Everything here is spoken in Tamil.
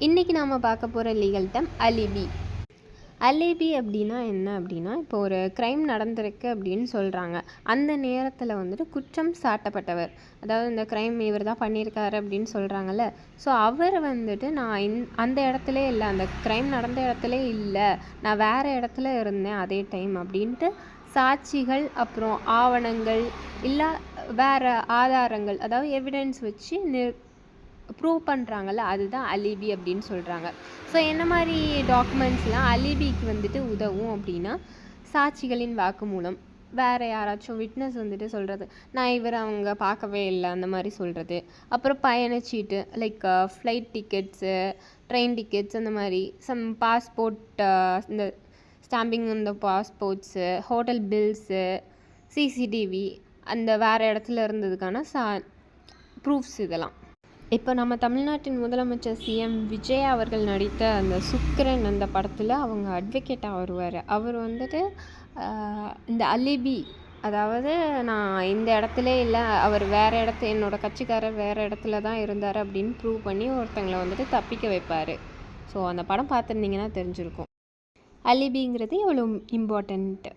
இன்றைக்கி நாம் பார்க்க போகிற லீகல் டேர்ம் அலிபி. அலிபி அப்படின்னா என்ன அப்படின்னா, இப்போ ஒரு க்ரைம் நடந்திருக்கு அப்படின்னு சொல்கிறாங்க. அந்த நேரத்தில் வந்துட்டு குற்றம் சாட்டப்பட்டவர், அதாவது இந்த க்ரைம் இவர் தான் பண்ணியிருக்காரு அப்படின்னு சொல்கிறாங்கல்ல. ஸோ அவர் வந்துட்டு நான் அந்த இடத்துல இல்லை, அந்த க்ரைம் நடந்த இடத்துல இல்லை, நான் வேறு இடத்துல இருந்தேன் அதே டைம் அப்படின்ட்டு சாட்சிகள் அப்புறம் ஆவணங்கள் இல்லை வேறு ஆதாரங்கள், அதாவது எவிடன்ஸ் வச்சு ப்ரூவ் பண்ணுறாங்கல்ல, அதுதான் அலிபி அப்படின்னு சொல்கிறாங்க. ஸோ என்ன மாதிரி டாக்குமெண்ட்ஸ்லாம் அலிபிக்கு வந்துட்டு உதவும் அப்படின்னா, சாட்சிகளின் வாக்குமூலம், வேறு யாராச்சும் விட்னஸ் வந்துட்டு சொல்கிறது, நான் அவங்க பார்க்கவே இல்லை அந்த மாதிரி சொல்கிறது, அப்புறம் பயணச்சீட்டு like flight tickets, train tickets, அந்த மாதிரி பாஸ்போர்ட், இந்த ஸ்டாம்பிங் இந்த பாஸ்போர்ட்ஸு, ஹோட்டல் பில்ஸு, சிசிடிவி அந்த வேறு இடத்துல இருந்ததுக்கான ப்ரூஃப்ஸ் இதெல்லாம். இப்போ நம்ம தமிழ்நாட்டின் முதலமைச்சர் சிஎம் விஜய் அவர்கள் நடித்த அந்த சுக்கிரன் அந்த படத்தில் அவங்க அட்வொகேட்டாக வருவார். அவர் வந்துட்டு இந்த அலிபி, அதாவது நான் இந்த இடத்துல இல்லை, அவர் வேறு என்னோடய கட்சிக்காரர் வேறு இடத்துல தான் இருந்தார் அப்படின்னு ப்ரூவ் பண்ணி ஒருத்தங்களை வந்துட்டு தப்பிக்க வைப்பார். ஸோ அந்த படம் பார்த்துருந்தீங்கன்னா தெரிஞ்சிருக்கும் அலிபிங்கிறது எவ்வளோ இம்பார்ட்டன்ட்டு.